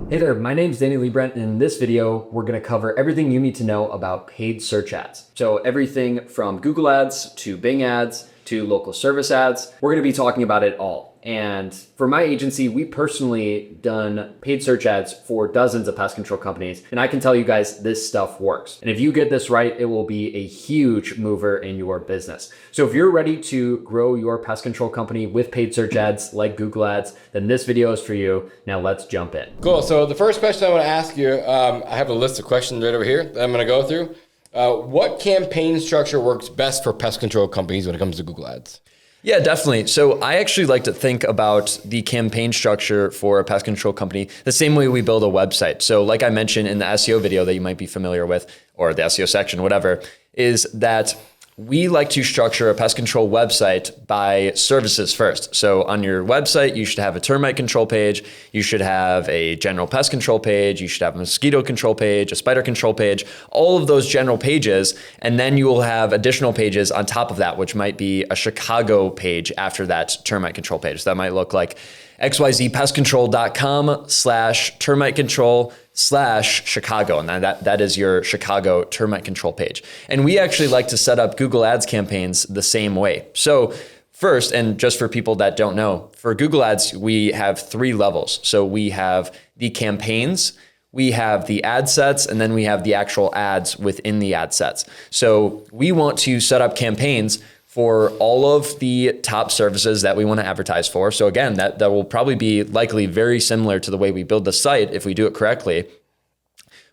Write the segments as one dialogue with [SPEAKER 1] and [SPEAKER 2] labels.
[SPEAKER 1] Hey there, my name's Danny Leibrandt, and in this video, we're gonna cover everything you need to know about paid search ads. So everything from Google ads to Bing ads to local service ads, we're gonna be talking about it all. And for my agency, we personally done paid search ads for dozens of pest control companies, and I can tell you guys this stuff works. And if you get this right, it will be a huge mover in your business. So if you're ready to grow your pest control company with paid search ads like Google ads, then this video is for you. Now let's jump in.
[SPEAKER 2] Cool. So the first question I want to ask you, I have a list of questions right over here that I'm going to go through. What campaign structure works best for pest control companies when it comes to Google ads?
[SPEAKER 3] Yeah, definitely. So I actually like to think about the campaign structure for a pest control company the same way we build a website. So like I mentioned in the SEO video that you might be familiar with, or the SEO section, whatever, is that we like to structure a pest control website by services first. So on your website, you should have a termite control page. You should have a general pest control page. You should have a mosquito control page, a spider control page, all of those general pages. And then you will have additional pages on top of that, which might be a Chicago page after that termite control page. So that might look like xyzpestcontrol.com/termite control/Chicago. And that is your Chicago termite control page. And we actually like to set up Google Ads campaigns the same way. So first, and just for people that don't know, for Google Ads, we have 3 levels. So we have the campaigns, we have the ad sets, and then we have the actual ads within the ad sets. So we want to set up campaigns for all of the top services that we want to advertise for. So again, that will probably be likely very similar to the way we build the site if we do it correctly.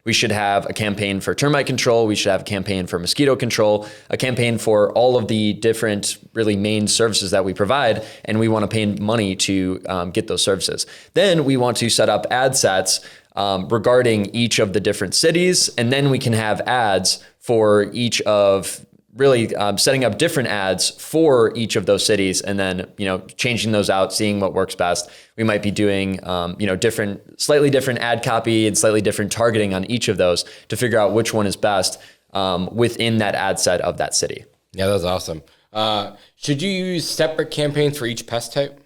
[SPEAKER 3] We should have a campaign for termite control. We should have a campaign for mosquito control, a campaign for all of the different really main services that we provide. And we want to pay money to get those services. Then we want to set up ad sets regarding each of the different cities. And then we can have ads for each of really setting up different ads for each of those cities, and then changing those out, seeing what works best. We might be doing slightly different ad copy and slightly different targeting on each of those to figure out which one is best within that ad set of that city.
[SPEAKER 2] Yeah, that's awesome. Should you use separate campaigns for each pest type?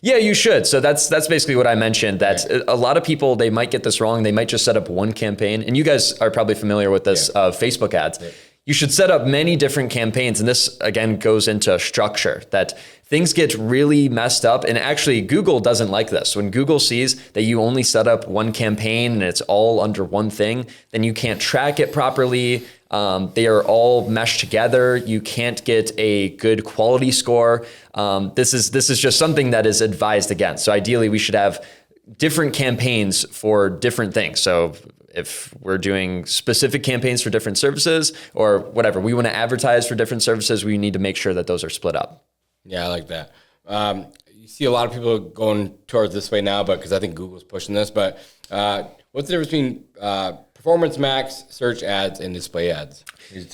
[SPEAKER 3] Yeah, you should. So that's basically what I mentioned, that a lot of people, they might get this wrong. They might just set up one campaign, and you guys are probably familiar with this, Facebook ads. Yeah. You should set up many different campaigns. And this, again, goes into structure, that things get really messed up. And actually, Google doesn't like this. When Google sees that you only set up one campaign and it's all under one thing, then you can't track it properly. They are all meshed together. You can't get a good quality score. This is just something that is advised against. So ideally, we should have different campaigns for different things. So if we're doing specific campaigns for different services or whatever, we want to advertise for different services, we need to make sure that those are split up.
[SPEAKER 2] Yeah, I like that. You see a lot of people going towards this way now, but because I think Google's pushing this, but what's the difference between performance max, search ads, and display ads?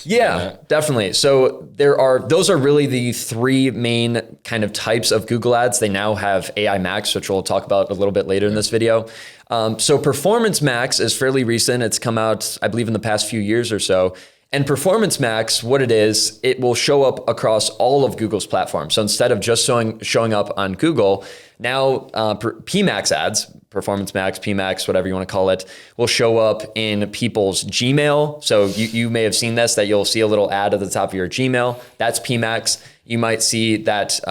[SPEAKER 3] Yeah, definitely. So those are really the 3 main kind of types of Google ads. They now have AI Max, which we'll talk about a little bit later in this video. So Performance Max is fairly recent. It's come out, I believe, in the past few years or so. And Performance Max, what it is, it will show up across all of Google's platforms. So instead of just showing up on Google, now PMax ads, Performance Max, PMax, whatever you want to call it, will show up in people's Gmail. So you may have seen this, that you'll see a little ad at the top of your Gmail. That's PMax. You might see that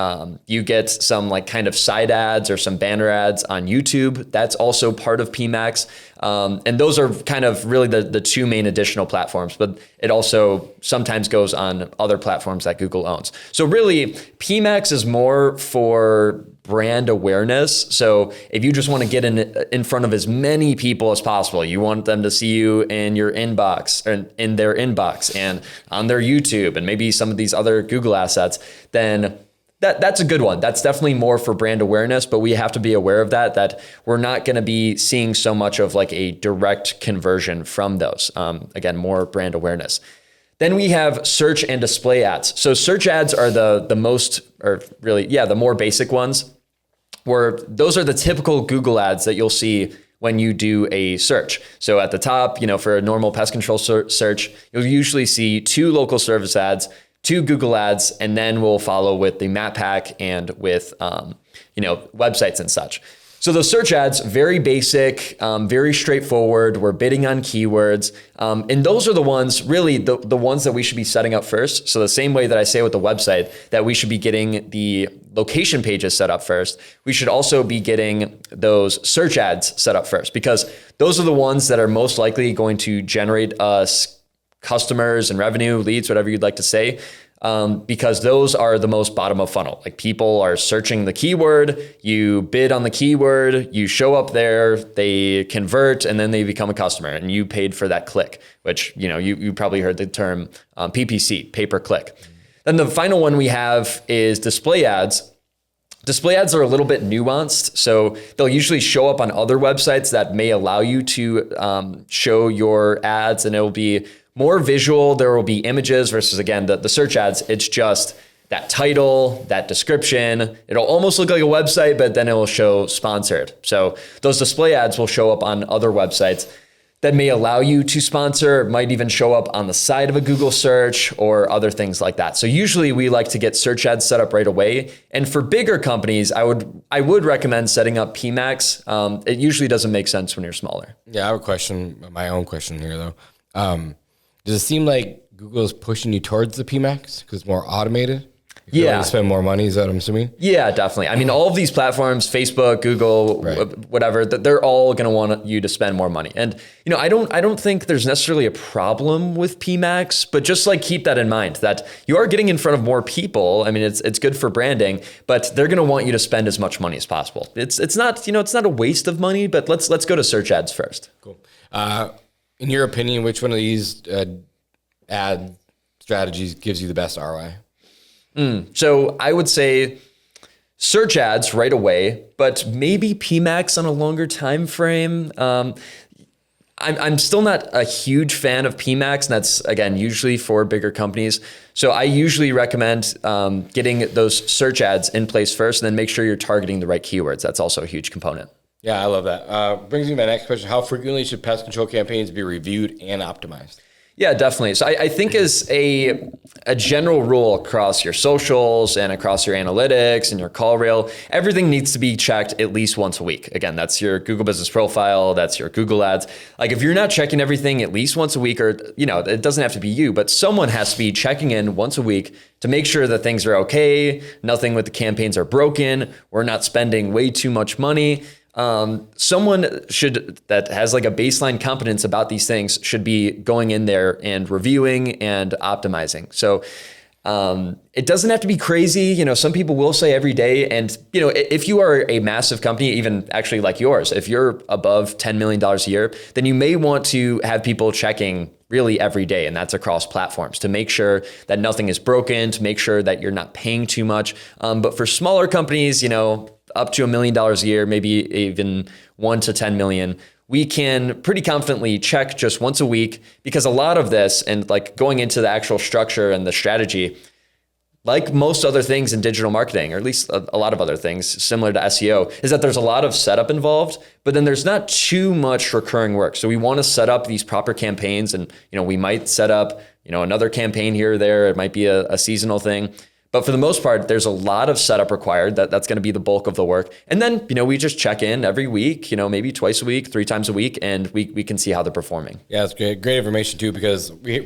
[SPEAKER 3] you get some like kind of side ads or some banner ads on YouTube. That's also part of PMax. And those are kind of really the 2 main additional platforms, but it also sometimes goes on other platforms that Google owns. So really, PMax is more for brand awareness. So if you just want to get in front of as many people as possible, you want them to see you in your inbox, or in their inbox and on their YouTube and maybe some of these other Google assets, then that's a good one. That's definitely more for brand awareness, but we have to be aware of that we're not going to be seeing so much of like a direct conversion from those. Again, more brand awareness. Then we have search and display ads. So search ads are the most, or really, the more basic ones, where those are the typical Google ads that you'll see when you do a search. So at the top, for a normal pest control search, you'll usually see 2 local service ads, 2 Google ads, and then we'll follow with the map pack and with websites and such. So those search ads, very basic, very straightforward. We're bidding on keywords. And those are the ones, really the ones that we should be setting up first. So the same way that I say with the website, that we should be getting the location pages set up first, we should also be getting those search ads set up first, because those are the ones that are most likely going to generate us customers and revenue, leads, whatever you'd like to say. Because those are the most bottom of funnel. Like, people are searching the keyword, you bid on the keyword, you show up there, they convert, and then they become a customer, and you paid for that click, which, you probably heard the term PPC, pay per click. Then the final one we have is display ads. Display ads are a little bit nuanced. So they'll usually show up on other websites that may allow you to show your ads, and it'll be more visual. There will be images versus, again, the search ads. It's just that title, that description. It'll almost look like a website, but then it will show sponsored. So those display ads will show up on other websites that may allow you to sponsor. It might even show up on the side of a Google search or other things like that. So usually we like to get search ads set up right away. And for bigger companies, I would recommend setting up PMax. It usually doesn't make sense when you're smaller.
[SPEAKER 2] Yeah, I have a question, my own question here though. Does it seem like Google is pushing you towards the PMax because it's more automated? You spend more money, is that what I'm assuming?
[SPEAKER 3] Yeah, definitely. I mean, all of these platforms, Facebook, Google, whatever, they're all going to want you to spend more money. And, I don't think there's necessarily a problem with PMax, but just keep that in mind, that you are getting in front of more people. I mean, it's good for branding, but they're going to want you to spend as much money as possible. It's not, it's not a waste of money, but let's go to search ads first.
[SPEAKER 2] Cool. In your opinion, which one of these ad strategies gives you the best ROI?
[SPEAKER 3] So I would say search ads right away, but maybe PMax on a longer time frame. I'm still not a huge fan of PMax, and that's, again, usually for bigger companies. So I usually recommend getting those search ads in place first, and then make sure you're targeting the right keywords. That's also a huge component.
[SPEAKER 2] Yeah, I love that. Brings me to my next question. How frequently should pest control campaigns be reviewed and optimized?
[SPEAKER 3] Yeah, definitely. So I think as a general rule across your socials and across your analytics and your call reel, everything needs to be checked at least once a week. Again, that's your Google Business Profile, that's your Google Ads. If you're not checking everything at least once a week, or, it doesn't have to be you, but someone has to be checking in once a week to make sure that things are okay, nothing with the campaigns are broken, we're not spending way too much money. Someone that has a baseline competence about these things should be going in there and reviewing and optimizing. So it doesn't have to be crazy. Some people will say every day. And, if you are a massive company, even actually like yours, if you're above $10 million a year, then you may want to have people checking really every day. And that's across platforms to make sure that nothing is broken, to make sure that you're not paying too much. But for smaller companies, up to $1 million a year, maybe even 1 to 10 million, we can pretty confidently check just once a week, because a lot of this, and going into the actual structure and the strategy, like most other things in digital marketing, or at least a lot of other things similar to SEO, is that there's a lot of setup involved, but then there's not too much recurring work. So we want to set up these proper campaigns, and we might set up another campaign here or there. It might be a seasonal thing. But for the most part, there's a lot of setup required. That's going to be the bulk of the work. And then, we just check in every week, maybe twice a week, 3 times a week, and we can see how they're performing.
[SPEAKER 2] Yeah, it's great information too, because we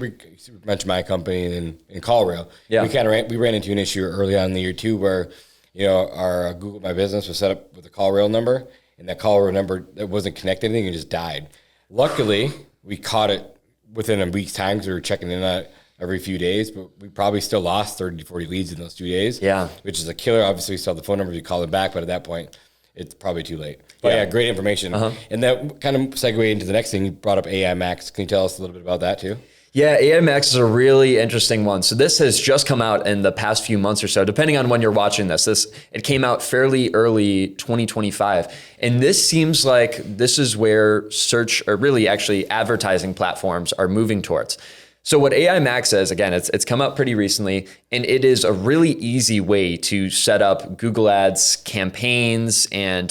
[SPEAKER 2] mentioned my company in Colorado.
[SPEAKER 3] Yeah.
[SPEAKER 2] We ran into an issue early on in the year too, where, our Google My Business was set up with a call rail number, and that call rail number, that wasn't connected, anything, it just died. Luckily, we caught it within a week's time, because we were checking in on it every few days, but we probably still lost 30 to 40 leads in those 2 days.
[SPEAKER 3] Yeah.
[SPEAKER 2] Which is a killer. Obviously, we still have the phone number, you call them back, but at that point, it's probably too late. But yeah, great information. And that kind of segue into the next thing. You brought up AI Max. Can you tell us a little bit about that too?
[SPEAKER 3] Yeah, AI Max is a really interesting one. So this has just come out in the past few months or so, depending on when you're watching this. It came out fairly early 2025. And this seems like this is where search, or really actually advertising platforms, are moving towards. So what AI Max is, again, it's come out pretty recently, and it is a really easy way to set up Google Ads campaigns and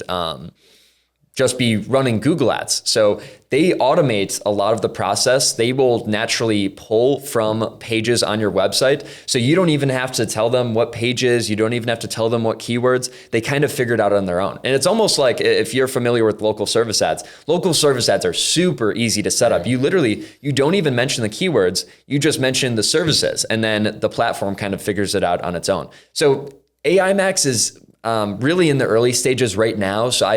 [SPEAKER 3] just be running Google ads. So they automate a lot of the process. They will naturally pull from pages on your website. So you don't even have to tell them what pages, you don't even have to tell them what keywords. They kind of figure it out on their own. And it's almost like if you're familiar with local service ads are super easy to set up. You don't even mention the keywords, you just mention the services, and then the platform kind of figures it out on its own. So AI Max is really in the early stages right now. So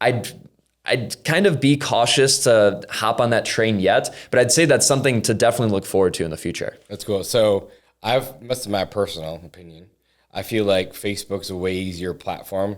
[SPEAKER 3] I'd kind of be cautious to hop on that train yet, but I'd say that's something to definitely look forward to in the future.
[SPEAKER 2] That's cool. So this is my personal opinion. I feel like Facebook's a way easier platform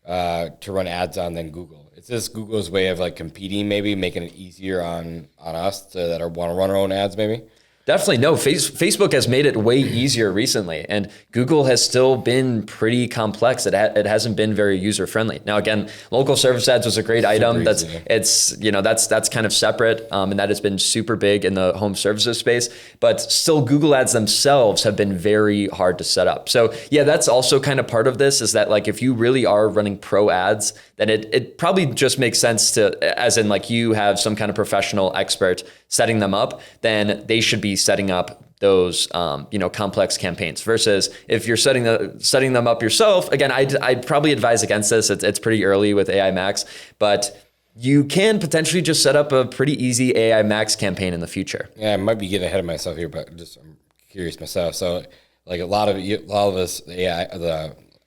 [SPEAKER 2] to run ads on than Google. It's just Google's way of like competing, maybe making it easier on us that want to run our own ads, maybe.
[SPEAKER 3] Definitely. No, Facebook has made it way easier recently, and Google has still been pretty complex. It hasn't been very user friendly. Now, again, local service ads was a great item. That's kind of separate, and that has been super big in the home services space. But still, Google ads themselves have been very hard to set up. So yeah, that's also kind of part of this. Is that like if you really are running pro ads, then it probably just makes sense to, as in like you have some kind of professional expert setting them up, then they should be setting up those complex campaigns. Versus if you're setting them up yourself, again, I'd probably advise against this. It's pretty early with AI Max, but you can potentially just set up a pretty easy AI Max campaign in the future.
[SPEAKER 2] Yeah, I might be getting ahead of myself here, but I'm curious myself. So like a lot of us, the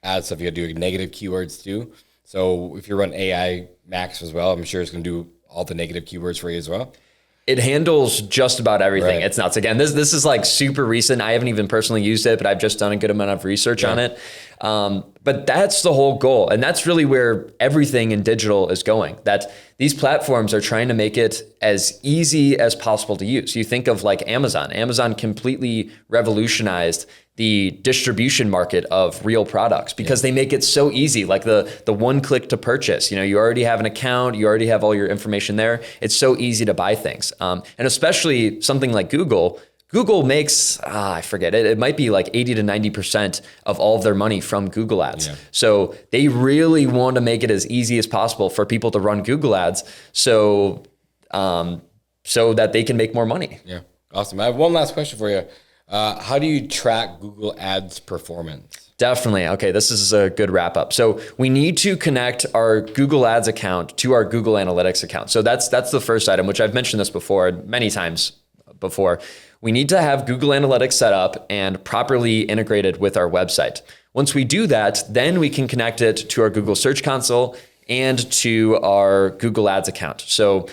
[SPEAKER 2] ad stuff, you got to do negative keywords too. So if you run AI Max as well, I'm sure it's going to do all the negative keywords for you as well.
[SPEAKER 3] It handles just about everything.
[SPEAKER 2] Right.
[SPEAKER 3] It's nuts. Again, this is like super recent. I haven't even personally used it, but I've just done a good amount of research on it. But that's the whole goal. And that's really where everything in digital is going. That these platforms are trying to make it as easy as possible to use. You think of like Amazon. Amazon completely revolutionized the distribution market of real products because they make it so easy, like the one click to purchase. You already have an account, you already have all your information there. It's so easy to buy things. And especially something like Google makes, I forget it, it might be like 80 to 90% of all of their money from Google ads. Yeah. So they really want to make it as easy as possible for people to run Google ads so that they can make more money.
[SPEAKER 2] Yeah, awesome. I have one last question for you. How do you track Google Ads performance?
[SPEAKER 3] Definitely. Okay, this is a good wrap up. So we need to connect our Google Ads account to our Google Analytics account. So that's the first item, which I've mentioned this before, many times before. We need to have Google Analytics set up and properly integrated with our website. Once we do that, then we can connect it to our Google Search Console and to our Google Ads account. So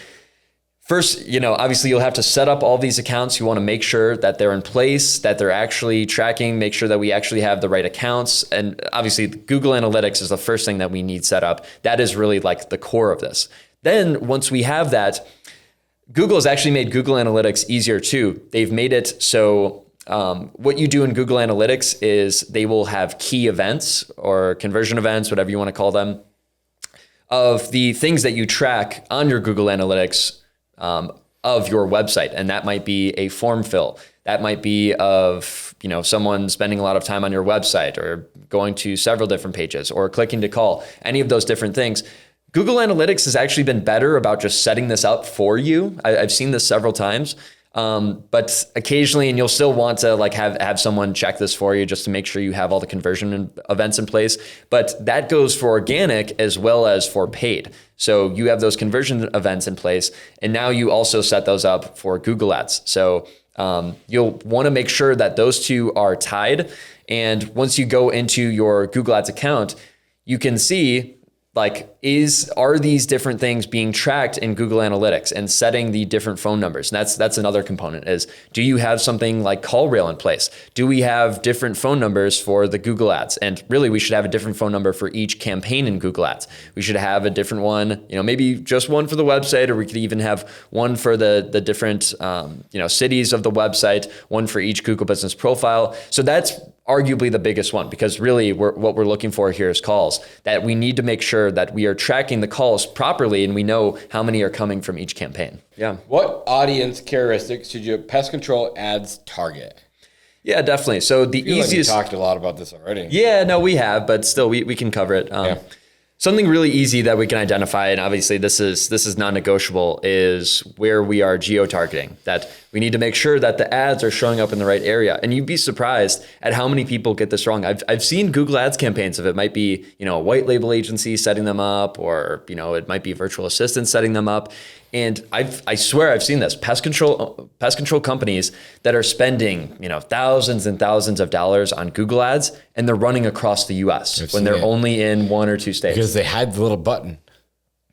[SPEAKER 3] first, obviously you'll have to set up all these accounts. You want to make sure that they're in place, that they're actually tracking, make sure that we actually have the right accounts. And obviously Google Analytics is the first thing that we need set up. That is really like the core of this. Then once we have that, Google has actually made Google Analytics easier too. They've made it so what you do in Google Analytics is they will have key events or conversion events, whatever you want to call them, of the things that you track on your Google Analytics of your website. And that might be a form fill. That might be of, someone spending a lot of time on your website or going to several different pages or clicking to call, any of those different things. Google Analytics has actually been better about just setting this up for you. I've seen this several times, but occasionally, and you'll still want to like have someone check this for you just to make sure you have all the conversion events in place. But that goes for organic as well as for paid. So you have those conversion events in place, and now you also set those up for Google Ads. So you'll want to make sure that those two are tied. And once you go into your Google Ads account, you can see are these different things being tracked in Google Analytics and setting the different phone numbers? And that's another component is, do you have something like CallRail in place? Do we have different phone numbers for the Google Ads? And really, we should have a different phone number for each campaign in Google Ads. We should have a different one, maybe just one for the website, or we could even have one for the different, cities of the website, one for each Google Business Profile. So that's arguably the biggest one, because really what we're looking for here is calls, that we need to make sure that we are tracking the calls properly and we know how many are coming from each campaign. Yeah.
[SPEAKER 2] What audience characteristics should your pest control ads target?
[SPEAKER 3] Yeah, definitely. So the easiest...
[SPEAKER 2] Like we talked a lot about this already.
[SPEAKER 3] Yeah, no, we have, but still we can cover it. Something really easy that we can identify, and obviously this is non-negotiable, is where we are geo-targeting. That we need to make sure that the ads are showing up in the right area. And you'd be surprised at how many people get this wrong. I've seen Google Ads campaigns of it might be, a white label agency setting them up, or it might be a virtual assistant setting them up. And I swear I've seen this pest control companies that are spending thousands and thousands of dollars on Google Ads, and they're running across the U.S. when they're only in 1 or 2 states.
[SPEAKER 2] Because they had the little button.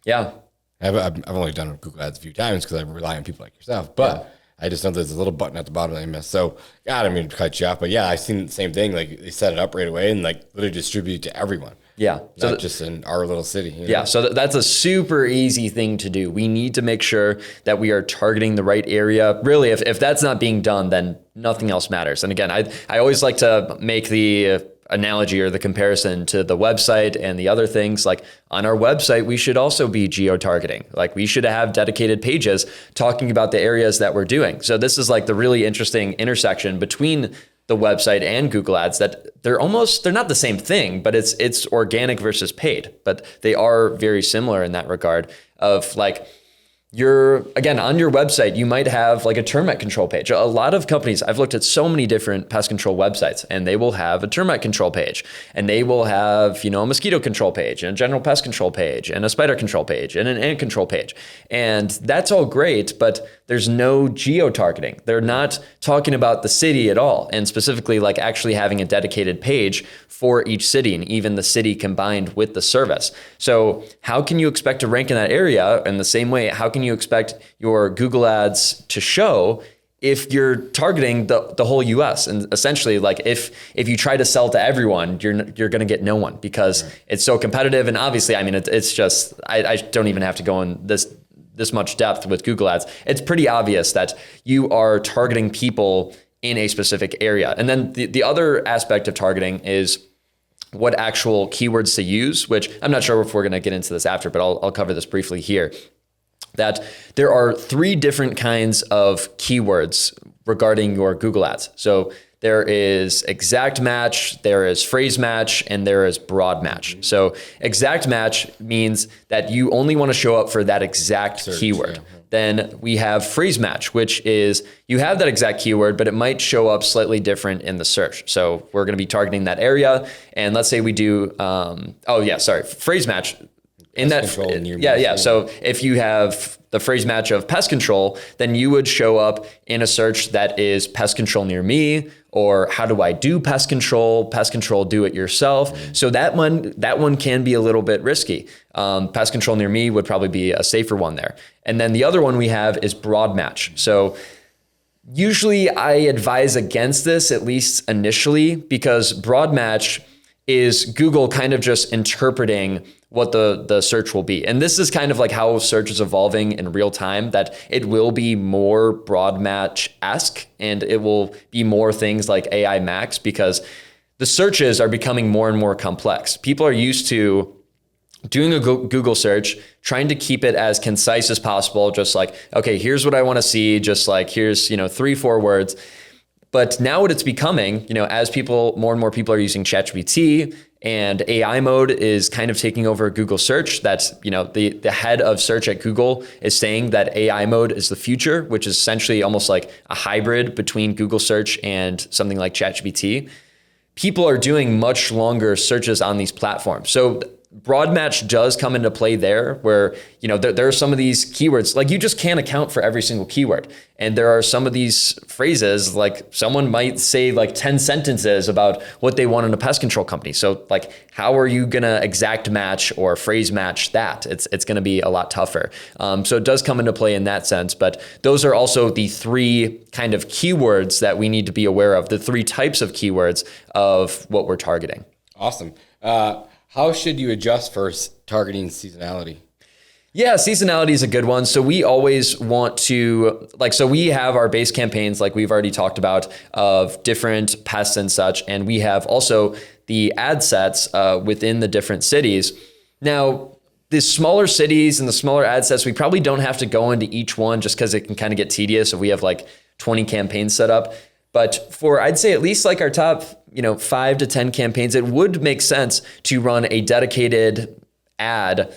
[SPEAKER 3] Yeah,
[SPEAKER 2] I've only done Google Ads a few times because I rely on people like yourself, but I just know there's a little button at the bottom that I missed. So God, I mean, to cut you off, but yeah, I've seen the same thing. Like they set it up right away and like literally distribute it to everyone.
[SPEAKER 3] Yeah.
[SPEAKER 2] Not just in our little city.
[SPEAKER 3] Yeah. So that's a super easy thing to do. We need to make sure that we are targeting the right area. Really, if that's not being done, then nothing else matters. And again, I always like to make the analogy or the comparison to the website and the other things. Like on our website, we should also be geo-targeting. Like we should have dedicated pages talking about the areas that we're doing. So this is like the really interesting intersection between the website and Google Ads, that they're not the same thing, but it's organic versus paid, but they are very similar in that regard of like, again, on your website, you might have like a termite control page. A lot of companies, I've looked at so many different pest control websites, and they will have a termite control page, and they will have, a mosquito control page, and a general pest control page, and a spider control page, and an ant control page. And that's all great, but there's no geo-targeting. They're not talking about the city at all, and specifically like actually having a dedicated page for each city, and even the city combined with the service. So how can you expect to rank in that area? In the same way, how can you expect your Google Ads to show if you're targeting the whole US? And essentially, like if you try to sell to everyone, you're going to get no one, because it's so competitive. And obviously, I mean, it's just, I don't even have to go in this much depth with Google Ads. It's pretty obvious that you are targeting people in a specific area. And then the other aspect of targeting is what actual keywords to use, which I'm not sure if we're going to get into this after, but I'll cover this briefly here. That there are 3 different kinds of keywords regarding your Google Ads. So there is exact match, there is phrase match, and there is broad match. So exact match means that you only want to show up for that exact keyword. Yeah. Then we have phrase match, which is you have that exact keyword, but it might show up slightly different in the search. So we're going to be targeting that area. And let's say we do, phrase match. In that, So if you have the phrase match of pest control, then you would show up in a search that is pest control near me, or how do I do pest control do it yourself. So that one can be a little bit risky. Pest control near me would probably be a safer one there. And then the other one we have is broad match. So usually I advise against this, at least initially, because broad match is Google kind of just interpreting what the search will be. And this is kind of like how search is evolving in real time, that it will be more broad match-esque, and it will be more things like AI Max, because the searches are becoming more and more complex. People are used to doing a Google search, trying to keep it as concise as possible, just like, okay, here's what I want to see, just like here's 3-4 words. But now what it's becoming, as more and more people are using ChatGPT, and AI mode is kind of taking over Google search. That's, the head of search at Google is saying that AI mode is the future, which is essentially almost like a hybrid between Google search and something like ChatGPT. People are doing much longer searches on these platforms. So broad match does come into play there, where, there are some of these keywords, like you just can't account for every single keyword. And there are some of these phrases, like someone might say like 10 sentences about what they want in a pest control company. So like, how are you going to exact match or phrase match that? It's going to be a lot tougher. So it does come into play in that sense, but those are also the 3 kind of keywords that we need to be aware of, the 3 types of keywords of what we're targeting.
[SPEAKER 2] Awesome. How should you adjust for targeting seasonality?
[SPEAKER 3] Yeah, seasonality is a good one. So we always want to, so we have our base campaigns, like we've already talked about, of different pests and such. And we have also the ad sets within the different cities. Now, the smaller cities and the smaller ad sets, we probably don't have to go into each one, just because it can kind of get tedious if we have like 20 campaigns set up. But for, I'd say at least like our top, 5 to 10 campaigns, it would make sense to run a dedicated ad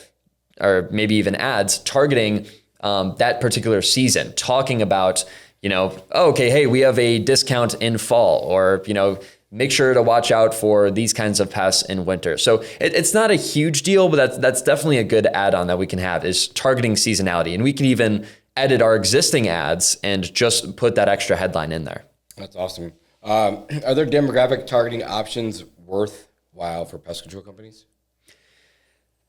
[SPEAKER 3] or maybe even ads targeting that particular season, talking about, oh, okay, hey, we have a discount in fall, or, make sure to watch out for these kinds of pests in winter. So it's not a huge deal, but that's definitely a good add-on that we can have, is targeting seasonality. And we can even edit our existing ads and just put that extra headline in there.
[SPEAKER 2] That's awesome. Are there demographic targeting options worthwhile for pest control companies?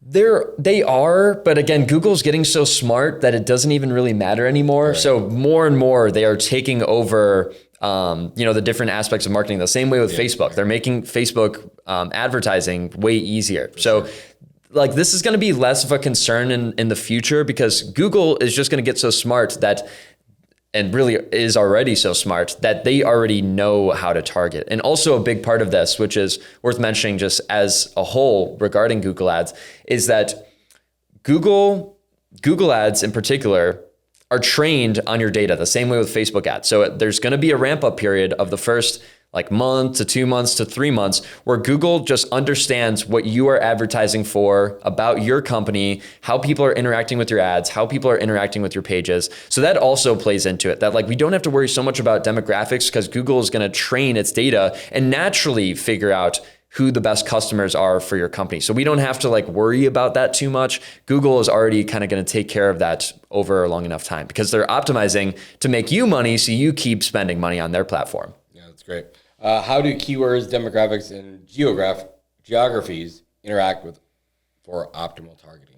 [SPEAKER 3] They are, but again, Google's getting so smart that it doesn't even really matter anymore. Right. So more and more they are taking over, the different aspects of marketing. The same way with Facebook, they're making Facebook advertising way easier. So like this is going to be less of a concern in the future, because Google is just going to get so smart that, and really is already so smart, that they already know how to target. And also a big part of this, which is worth mentioning just as a whole regarding Google Ads, is that Google Ads in particular are trained on your data the same way with Facebook ads. So there's going to be a ramp up period of the first month to 2 months to 3 months where Google just understands what you are advertising for, about your company, how people are interacting with your ads, how people are interacting with your pages. So that also plays into it, that we don't have to worry so much about demographics, because Google is going to train its data and naturally figure out who the best customers are for your company. So we don't have to worry about that too much. Google is already kind of going to take care of that over a long enough time, because they're optimizing to make you money so you keep spending money on their platform.
[SPEAKER 2] Yeah, that's great. How do keywords, demographics, and geographies interact for optimal targeting?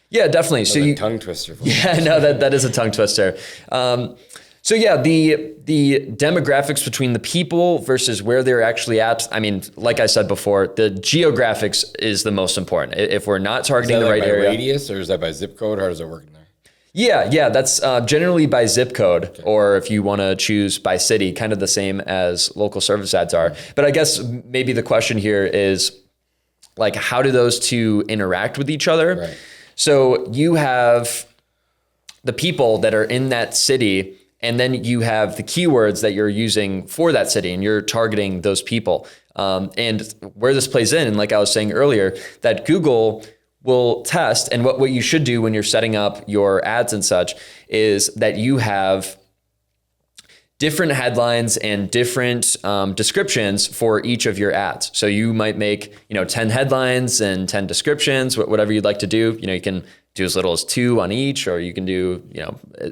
[SPEAKER 3] Yeah, definitely.
[SPEAKER 2] That's a tongue twister.
[SPEAKER 3] That is a tongue twister. So yeah, the demographics between the people versus where they're actually at. I mean, like I said before, the geographics is the most important. If we're not targeting the right area,
[SPEAKER 2] radius, or is that by zip code? How does it work in there?
[SPEAKER 3] Yeah, that's generally by zip code, or if you want to choose by city, kind of the same as local service ads are. But I guess maybe the question here is how do those two interact with each other?
[SPEAKER 2] Right.
[SPEAKER 3] So you have the people that are in that city, and then you have the keywords that you're using for that city, and you're targeting those people. And where this plays in, and like I was saying earlier, that Google will test, and what you should do when you're setting up your ads and such is that you have different headlines and different descriptions for each of your ads. So you might make 10 headlines and 10 descriptions, whatever you'd like to do. You can do as little as 2 on each, or you can do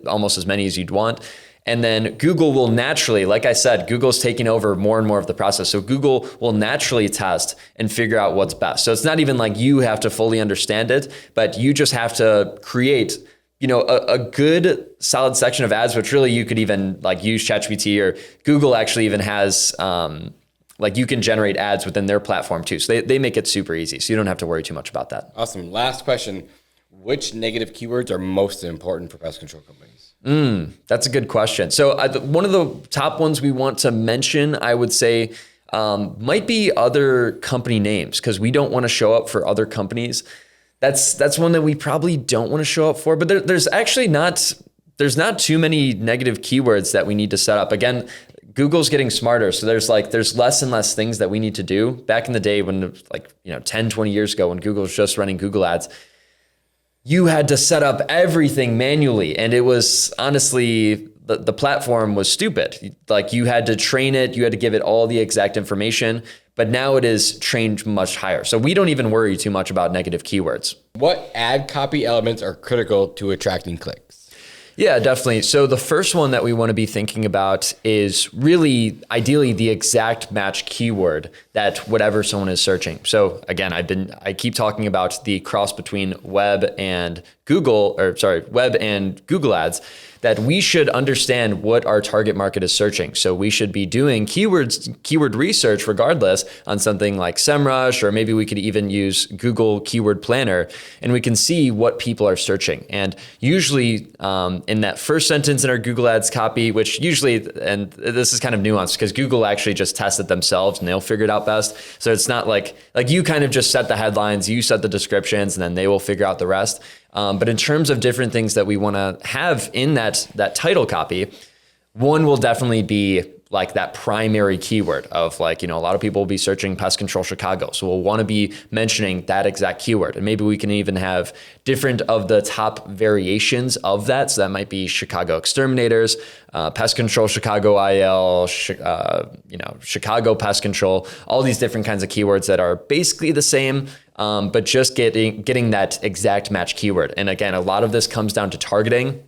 [SPEAKER 3] almost as many as you'd want. And then Google will naturally, like I said, Google's taking over more and more of the process. So Google will naturally test and figure out what's best. So it's not even you have to fully understand it, but you just have to create a good solid section of ads, which really you could even use ChatGPT, or Google actually even has you can generate ads within their platform too. So they make it super easy. So you don't have to worry too much about that.
[SPEAKER 2] Awesome. Last question. Which negative keywords are most important for pest control companies?
[SPEAKER 3] That's a good question. So one of the top ones we want to mention, I would say, might be other company names, because we don't want to show up for other companies. That's one that we probably don't want to show up for. But there's actually not too many negative keywords that we need to set up. Again, Google's getting smarter. So there's less and less things that we need to do. Back in the day when 10, 20 years ago, when Google was just running Google Ads, you had to set up everything manually. And it was honestly, the platform was stupid. You had to train it, you had to give it all the exact information, but now it is trained much higher. So we don't even worry too much about negative keywords.
[SPEAKER 2] What ad copy elements are critical to attracting clicks?
[SPEAKER 3] Yeah, definitely. So the first one that we want to be thinking about is really ideally the exact match keyword that whatever someone is searching. So again, I keep talking about the cross between web and Google Ads, that we should understand what our target market is searching. So we should be doing keyword research regardless on something like SEMrush, or maybe we could even use Google Keyword Planner, and we can see what people are searching. And usually in that first sentence in our Google Ads copy, which usually, and this is kind of nuanced because Google actually just tests it themselves and they'll figure it out best. So it's not like you kind of just set the headlines, you set the descriptions, and then they will figure out the rest. But in terms of different things that we want to have in that title copy, one will definitely be like that primary keyword of like, a lot of people will be searching pest control Chicago. So we'll want to be mentioning that exact keyword. And maybe we can even have different of the top variations of that. So that might be Chicago exterminators, pest control Chicago IL, Chicago pest control, all these different kinds of keywords that are basically the same, but just getting that exact match keyword. And again, a lot of this comes down to targeting,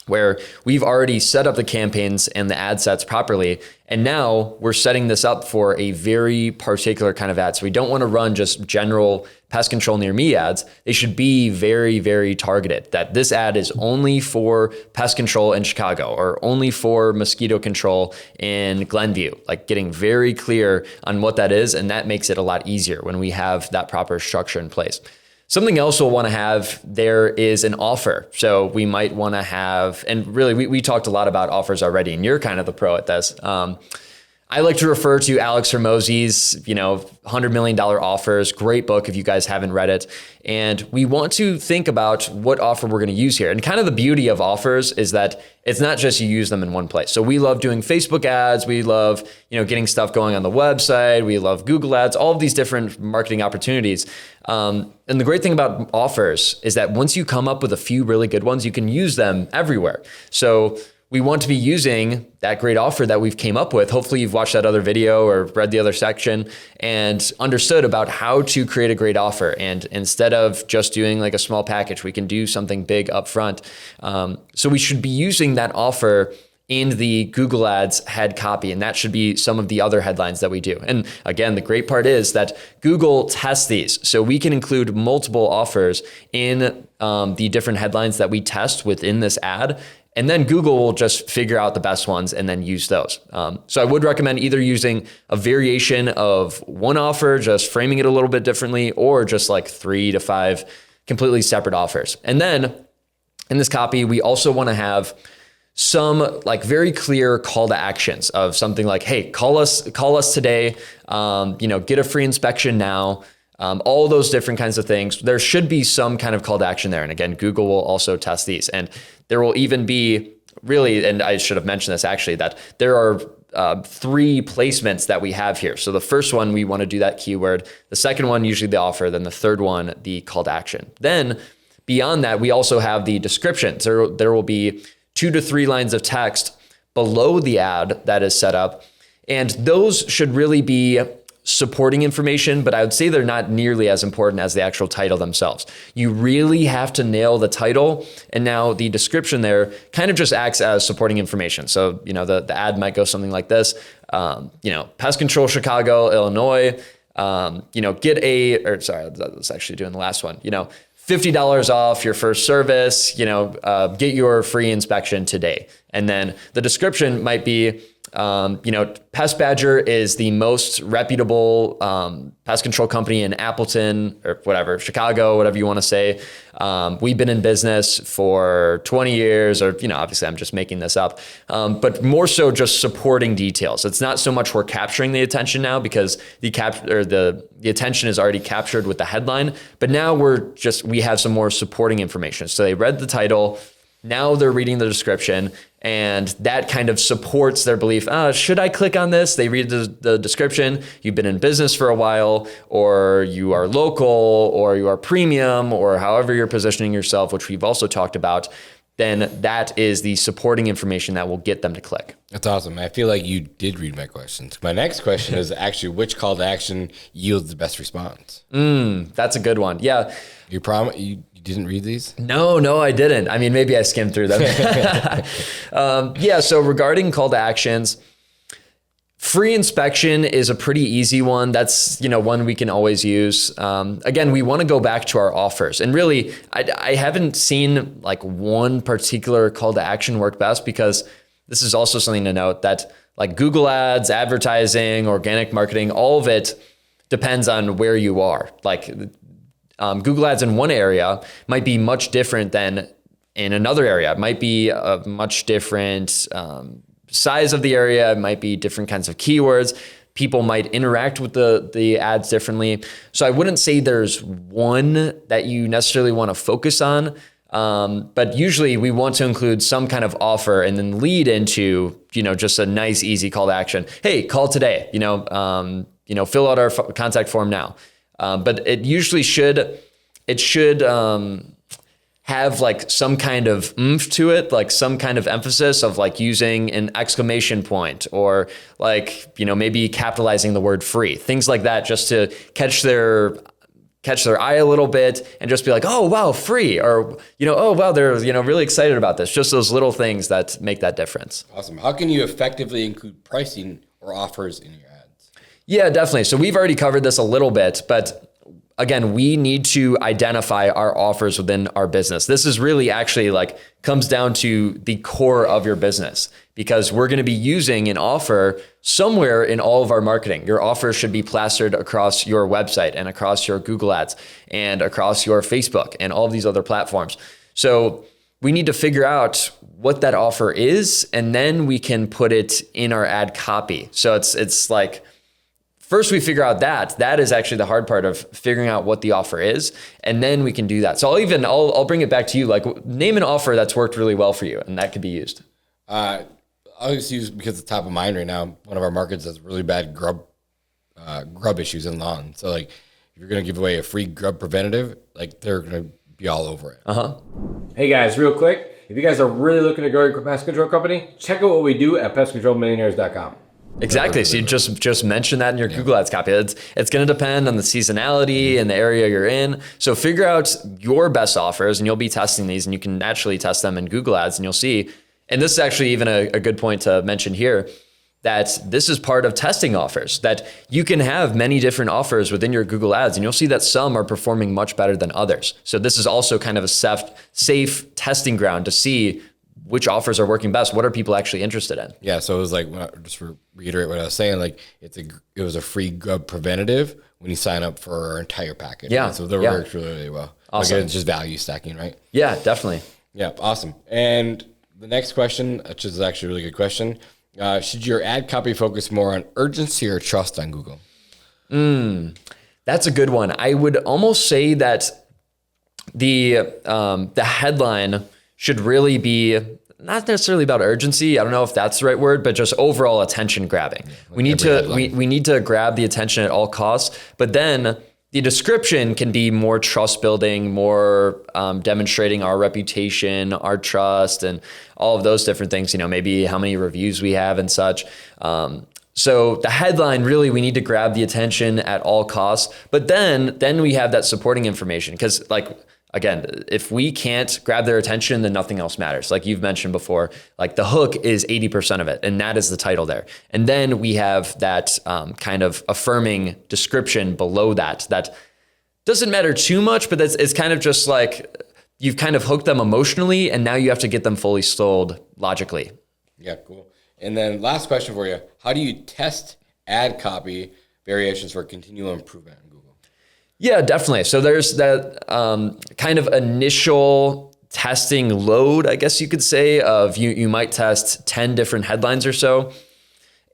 [SPEAKER 3] where we've already set up the campaigns and the ad sets properly. And now we're setting this up for a very particular kind of ad. So we don't want to run just general pest control near me ads. They should be very, very targeted, that this ad is only for pest control in Chicago or only for mosquito control in Glenview, like getting very clear on what that is. And that makes it a lot easier when we have that proper structure in place. Something else we'll want to have there is an offer. So we might want to have, and really we talked a lot about offers already, and you're kind of the pro at this. I like to refer to Alex Hormozi's, $100 million offers, great book if you guys haven't read it. And we want to think about what offer we're going to use here. And kind of the beauty of offers is that it's not just you use them in one place. So we love doing Facebook ads. We love, getting stuff going on the website. We love Google ads, all of these different marketing opportunities. And the great thing about offers is that once you come up with a few really good ones, you can use them everywhere. So we want to be using that great offer that we've came up with. Hopefully you've watched that other video or read the other section and understood about how to create a great offer. And instead of just doing like a small package, we can do something big up front. So we should be using that offer in the Google Ads head copy. And that should be some of the other headlines that we do. And again, the great part is that Google tests these. So we can include multiple offers in the different headlines that we test within this ad. And then Google will just figure out the best ones and then use those. So I would recommend either using a variation of one offer, just framing it a little bit differently, or just like 3 to 5 completely separate offers. And then in this copy, we also want to have some like very clear call to actions of something like, hey, call us today, get a free inspection now. All those different kinds of things. There should be some kind of call to action there. And again, Google will also test these. And there will even be really, and I should have mentioned this actually, that there are 3 placements that we have here. So the first one, we want to do that keyword. The second one, usually the offer. Then the third one, the call to action. Then beyond that, we also have the descriptions. There will be 2 to 3 lines of text below the ad that is set up. And those should really be supporting information, but I would say they're not nearly as important as the actual title themselves. You really have to nail the title, and now the description there kind of just acts as supporting information. So, the ad might go something like this, Pest Control Chicago, Illinois, let's actually do in the last one, $50 off your first service, get your free inspection today. And then the description might be, Pest Badger is the most reputable pest control company in Appleton or whatever, Chicago, whatever you want to say. We've been in business for 20 years, or, obviously I'm just making this up, but more so just supporting details. It's not so much we're capturing the attention now because the attention is already captured with the headline, but now we have some more supporting information. So they read the title. Now they're reading the description, and that kind of supports their belief. Should I click on this? They read the description. You've been in business for a while, or you are local, or you are premium, or however you're positioning yourself, which we've also talked about. Then that is the supporting information that will get them to click.
[SPEAKER 2] That's awesome. I feel like you did read my questions. My next question is actually which call to action yields the best response?
[SPEAKER 3] That's a good one. Yeah.
[SPEAKER 2] You didn't read these?
[SPEAKER 3] No, I didn't. I mean, maybe I skimmed through them. So regarding call to actions, free inspection is a pretty easy one. That's, one we can always use. Again, we want to go back to our offers. And really, I haven't seen like one particular call to action work best, because this is also something to note that like Google ads, advertising, organic marketing, all of it depends on where you are. Like Google ads in one area might be much different than in another area. It might be a much different size of the area. It might be different kinds of keywords. People might interact with the ads differently. So I wouldn't say there's one that you necessarily want to focus on. But usually we want to include some kind of offer and then lead into, just a nice, easy call to action. Hey, call today, fill out our contact form now. But it usually should have like some kind of oomph to it, like some kind of emphasis of like using an exclamation point or like, maybe capitalizing the word free, things like that, just to catch their eye a little bit and just be like, oh, wow, free. Or, oh, wow, they're, really excited about this. Just those little things that make that difference.
[SPEAKER 2] Awesome. How can you effectively include pricing or offers in your ads?
[SPEAKER 3] Yeah, definitely. So we've already covered this a little bit, but again, we need to identify our offers within our business. This is really actually like comes down to the core of your business, because we're going to be using an offer somewhere in all of our marketing. Your offer should be plastered across your website and across your Google Ads and across your Facebook and all of these other platforms. So we need to figure out what that offer is, and then we can put it in our ad copy. So it's like, first, we figure out that is actually the hard part of figuring out what the offer is, and then we can do that. So I'll bring it back to you. Like, name an offer that's worked really well for you, and that could be used.
[SPEAKER 2] I'll just use, because it's top of mind right now, one of our markets has really bad grub issues in lawn. So like, if you're going to give away a free grub preventative, like they're going to be all over it.
[SPEAKER 4] Hey guys, real quick, if you guys are really looking to grow your pest control company, check out what we do at pestcontrolmillionaires.com.
[SPEAKER 3] Exactly. So you just mention that in your Google Ads copy. It's going to depend on the seasonality and the area you're in. So figure out your best offers, and you'll be testing these, and you can naturally test them in Google Ads, and you'll see. And this is actually even a good point to mention here, that this is part of testing offers, that you can have many different offers within your Google Ads, and you'll see that some are performing much better than others. So this is also kind of a safe testing ground to see which offers are working best. What are people actually interested in?
[SPEAKER 2] Yeah. So it was like, just to reiterate what I was saying, like it was a free grub preventative when you sign up for our entire package.
[SPEAKER 3] Yeah.
[SPEAKER 2] Right? So that works really, really well.
[SPEAKER 3] Awesome.
[SPEAKER 2] Like, it's just value stacking, right?
[SPEAKER 3] Yeah, definitely.
[SPEAKER 2] Yeah. Awesome. And the next question, which is actually a really good question. Should your ad copy focus more on urgency or trust on Google?
[SPEAKER 3] That's a good one. I would almost say that the headline should really be not necessarily about urgency. I don't know if that's the right word, but just overall attention grabbing. We need to grab the attention at all costs, but then the description can be more trust building, more demonstrating our reputation, our trust, and all of those different things, maybe how many reviews we have and such. So the headline, really, we need to grab the attention at all costs, but then we have that supporting information, because again, if we can't grab their attention, then nothing else matters. Like you've mentioned before, like the hook is 80% of it, and that is the title there. And then we have that kind of affirming description below that. That doesn't matter too much, but it's kind of just like you've kind of hooked them emotionally, and now you have to get them fully sold logically.
[SPEAKER 2] Yeah, cool. And then last question for you. How do you test ad copy variations for continual improvement on Google?
[SPEAKER 3] Yeah, definitely. So there's that kind of initial testing load, I guess you could say, of you might test 10 different headlines or so.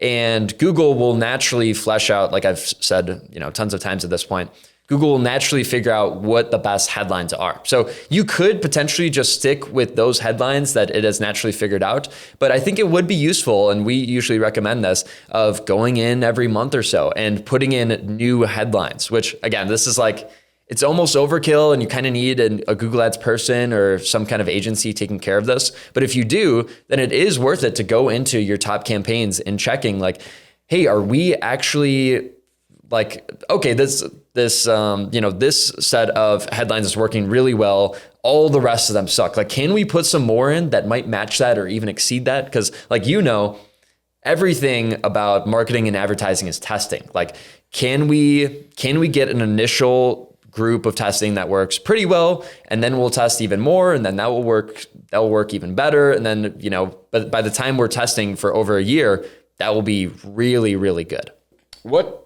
[SPEAKER 3] And Google will naturally flesh out, like I've said, tons of times at this point, Google will naturally figure out what the best headlines are. So you could potentially just stick with those headlines that it has naturally figured out. But I think it would be useful, and we usually recommend this, of going in every month or so and putting in new headlines, which again, this is like, it's almost overkill, and you kind of need a Google Ads person or some kind of agency taking care of this. But if you do, then it is worth it to go into your top campaigns and checking like, hey, are we actually like, okay, this set of headlines is working really well. All the rest of them suck. Like, can we put some more in that might match that or even exceed that? Because everything about marketing and advertising is testing. Like, can we get an initial group of testing that works pretty well, and then we'll test even more, and then that will work even better. And then, but by the time we're testing for over a year, that will be really, really good.
[SPEAKER 2] What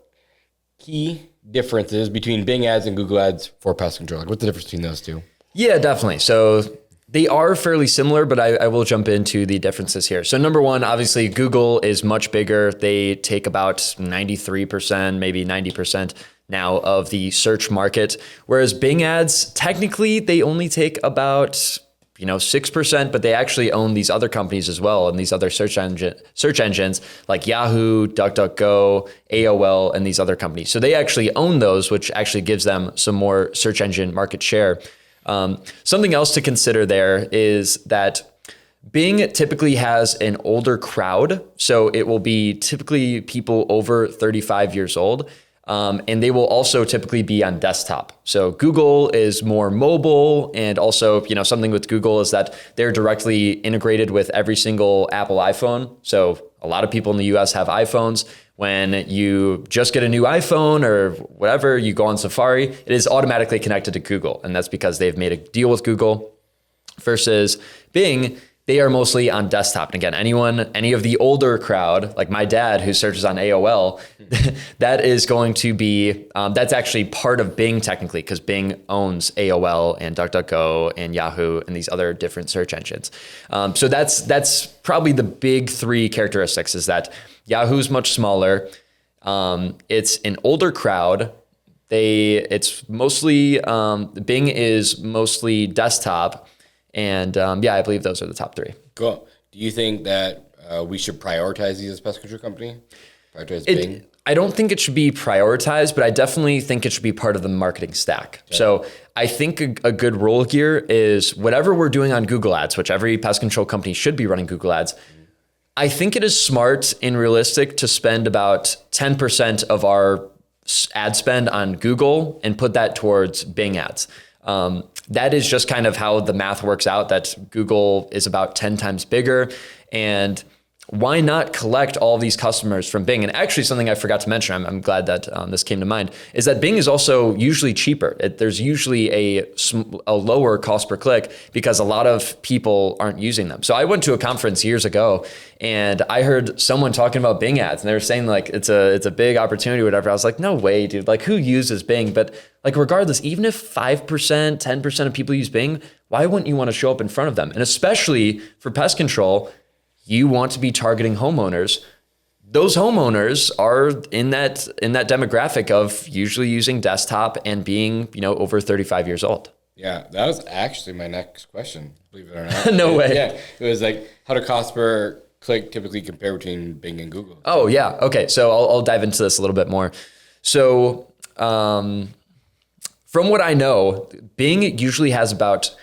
[SPEAKER 2] key differences between Bing ads and Google ads for pest control? Like, what's the difference between those two? Yeah,
[SPEAKER 3] definitely. So they are fairly similar, but I will jump into the differences here. So number one, obviously Google is much bigger. They take about 93%, maybe 90% now of the search market, whereas Bing ads, technically they only take about 6%, but they actually own these other companies as well, and these other search engines like Yahoo, DuckDuckGo, AOL, and these other companies. So they actually own those, which actually gives them some more search engine market share. Something else to consider there is that Bing typically has an older crowd, so it will be typically people over 35 years old. And they will also typically be on desktop. So Google is more mobile, and also, something with Google is that they're directly integrated with every single Apple iPhone. So a lot of people in the US have iPhones. When you just get a new iPhone or whatever, you go on Safari, it is automatically connected to Google. And that's because they've made a deal with Google. Versus Bing, they are mostly on desktop. And again, any of the older crowd, like my dad who searches on AOL, that is going to be, that's actually part of Bing technically, because Bing owns AOL and DuckDuckGo and Yahoo and these other different search engines. So that's probably the big three characteristics, is that Yahoo's much smaller. It's an older crowd. It's mostly, Bing is mostly desktop. And I believe those are the top three.
[SPEAKER 2] Cool. Do you think that we should prioritize these as pest control company? Prioritize Bing?
[SPEAKER 3] I don't think it should be prioritized, but I definitely think it should be part of the marketing stack. Okay. So I think a good rule here is whatever we're doing on Google Ads, which every pest control company should be running Google Ads. I think it is smart and realistic to spend about 10% of our ad spend on Google and put that towards Bing ads. That is just kind of how the math works out, that Google is about 10 times bigger. And why not collect all these customers from Bing? And actually something I forgot to mention, I'm glad that this came to mind, is that Bing is also usually cheaper. There's usually a lower cost per click because a lot of people aren't using them. So I went to a conference years ago and I heard someone talking about Bing ads and they were saying like, it's a big opportunity or whatever. I was like, no way, dude, like who uses Bing? But like regardless, even if 5%, 10% of people use Bing, why wouldn't you want to show up in front of them? And especially for pest control, you want to be targeting homeowners. Those homeowners are in that demographic of usually using desktop and being, over 35 years old.
[SPEAKER 2] Yeah, that was actually my next question, believe it or not.
[SPEAKER 3] No way.
[SPEAKER 2] Yeah, it was like, how do cost per click typically compare between Bing and Google?
[SPEAKER 3] Oh, yeah. Okay, so I'll dive into this a little bit more. So from what I know, Bing usually has about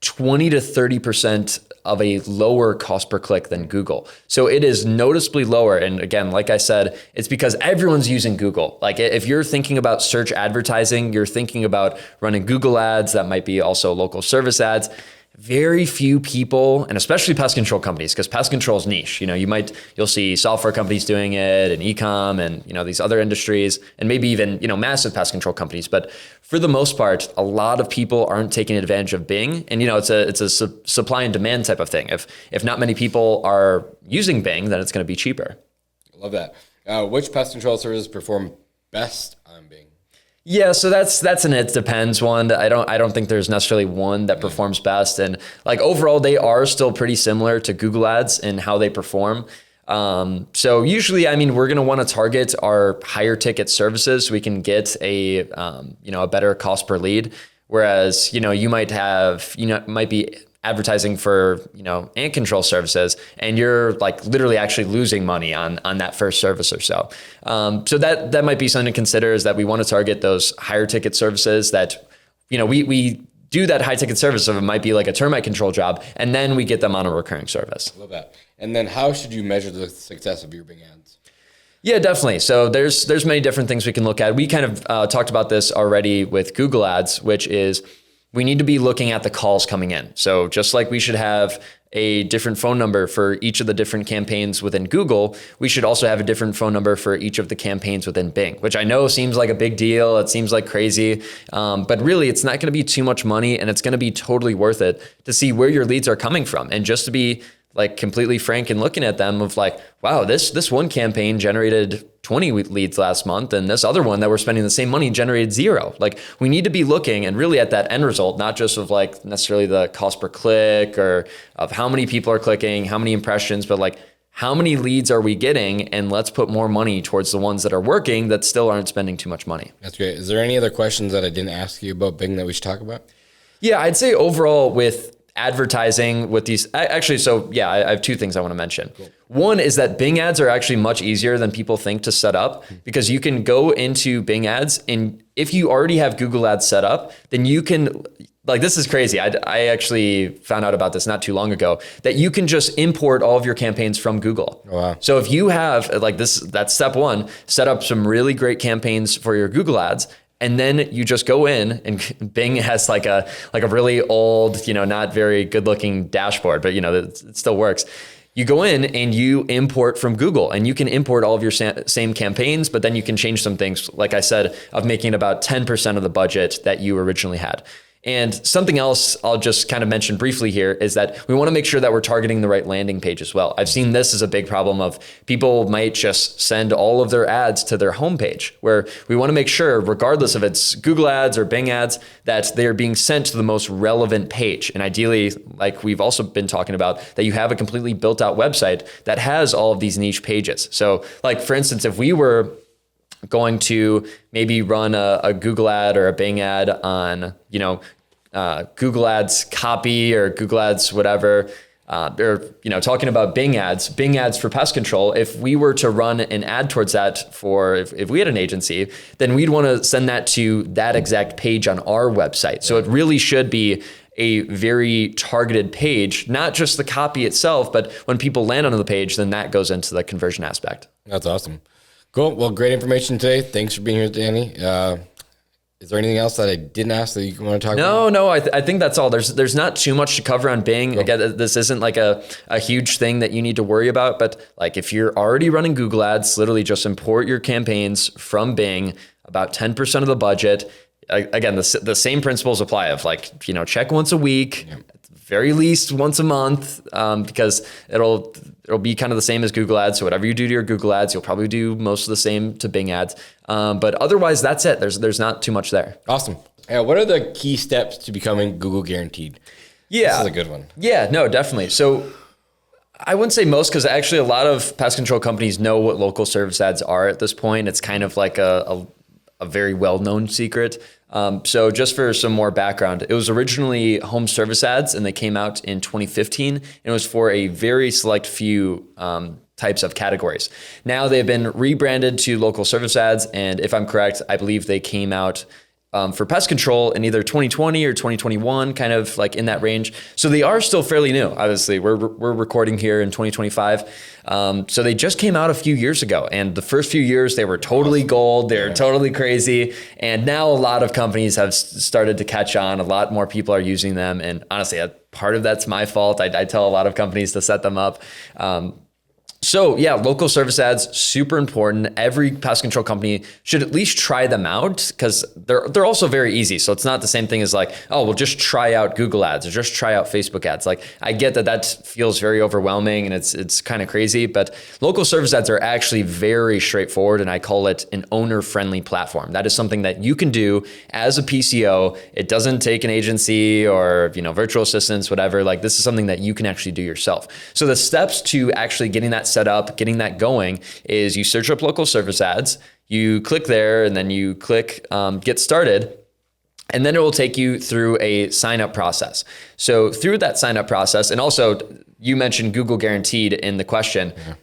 [SPEAKER 3] 20 to 30% of a lower cost per click than Google. So it is noticeably lower. And again, like I said, it's because everyone's using Google. Like if you're thinking about search advertising, you're thinking about running Google ads, that might be also local service ads. Very few people, and especially pest control companies, because pest control is niche. You'll see software companies doing it and e-com and, these other industries and maybe even, massive pest control companies. But for the most part, a lot of people aren't taking advantage of Bing. And, it's a supply and demand type of thing. If not many people are using Bing, then it's going to be cheaper.
[SPEAKER 2] Love that. Which pest control services perform best on Bing?
[SPEAKER 3] Yeah, so that's an it depends one. I don't think there's necessarily one that performs best. And like overall, they are still pretty similar to Google Ads in how they perform. So usually, we're going to want to target our higher ticket services so we can get a better cost per lead. Whereas, you might be advertising for, ant control services and you're like literally actually losing money on that first service or so. So that might be something to consider, is that we want to target those higher ticket services that, we do that high ticket service. So it might be like a termite control job and then we get them on a recurring service.
[SPEAKER 2] Love that. And then how should you measure the success of your Bing ads?
[SPEAKER 3] Yeah, definitely. So there's many different things we can look at. We kind of talked about this already with Google Ads, which is we need to be looking at the calls coming in. So just like we should have a different phone number for each of the different campaigns within Google, we should also have a different phone number for each of the campaigns within Bing, which I know seems like a big deal. It seems like crazy, but really it's not going to be too much money and it's going to be totally worth it to see where your leads are coming from. And just to be like completely frank and looking at them of like, wow, this one campaign generated 20 leads last month and this other one that we're spending the same money generated 0. Like we need to be looking and really at that end result, not just of like necessarily the cost per click or of how many people are clicking, how many impressions, but like how many leads are we getting? And let's put more money towards the ones that are working that still aren't spending too much money.
[SPEAKER 2] That's great. Is there any other questions that I didn't ask you about Bing that we should talk about?
[SPEAKER 3] Yeah, I'd say overall with advertising with these, actually, so yeah, I have two things I want to mention. Cool. One is that Bing ads are actually much easier than people think to set up, because you can go into Bing ads, and if you already have Google ads set up, then you can, like, this is crazy. I actually found out about this not too long ago, that you can just import all of your campaigns from Google.
[SPEAKER 2] Oh, wow.
[SPEAKER 3] So if you have, like, this, that's step one, set up some really great campaigns for your Google ads. And then you just go in, and Bing has like a really old, not very good looking dashboard, but it still works. You go in and you import from Google, and you can import all of your same campaigns, but then you can change some things, like I said, of making about 10% of the budget that you originally had. And something else I'll just kind of mention briefly here is that we want to make sure that we're targeting the right landing page as well. I've seen this as a big problem of people might just send all of their ads to their homepage, where we want to make sure, regardless if it's Google ads or Bing ads, that they're being sent to the most relevant page. And ideally, like we've also been talking about, that you have a completely built out website that has all of these niche pages. So like, for instance, if we were going to maybe run a Google ad or a Bing ad on, Google ads copy or Google ads, whatever, or, talking about Bing ads for pest control. If we were to run an ad towards that if we had an agency, then we'd want to send that to that exact page on our website. So it really should be a very targeted page, not just the copy itself, but when people land on the page, then that goes into the conversion aspect.
[SPEAKER 2] That's awesome. Cool. Well, great information today. Thanks for being here, Danny. Is there anything else that I didn't ask that you want to talk about?
[SPEAKER 3] No, I think that's all. There's not too much to cover on Bing. Cool. Again, this isn't like a huge thing that you need to worry about, but like if you're already running Google ads, literally just import your campaigns from Bing, about 10% of the budget. Again, the same principles apply of like, check once a week, at the very least once a month, because it'll be kind of the same as Google ads. So whatever you do to your Google ads, you'll probably do most of the same to Bing ads. But otherwise, that's it. There's not too much there.
[SPEAKER 2] Awesome. What are the key steps to becoming Google guaranteed?
[SPEAKER 3] Yeah.
[SPEAKER 2] This is a good one.
[SPEAKER 3] Yeah, no, definitely. So I wouldn't say most, because actually a lot of pest control companies know what local service ads are at this point. It's kind of like a very well-known secret. So just for some more background, it was originally home service ads, and they came out in 2015, and it was for a very select few types of categories. Now they've been rebranded to local service ads, and if I'm correct, I believe they came out for pest control in either 2020 or 2021, kind of like in that range. So they are still fairly new. Obviously, we're recording here in 2025. So they just came out a few years ago, and the first few years they were totally gold. They were totally crazy. And now a lot of companies have started to catch on. A lot more people are using them. And honestly, part of that's my fault. I tell a lot of companies to set them up. So yeah, local service ads, super important. Every pest control company should at least try them out, because they're also very easy. So it's not the same thing as like, oh, well, just try out Google ads or just try out Facebook ads. Like, I get that feels very overwhelming and it's kind of crazy, but local service ads are actually very straightforward, and I call it an owner-friendly platform. That is something that you can do as a PCO. It doesn't take an agency or virtual assistants, whatever. Like, this is something that you can actually do yourself. So the steps to actually getting that set up, getting that going, is you search up local service ads, you click there, and then you click get started. And then it will take you through a sign up process. So through that sign up process, and also you mentioned Google guaranteed in the question. Yeah.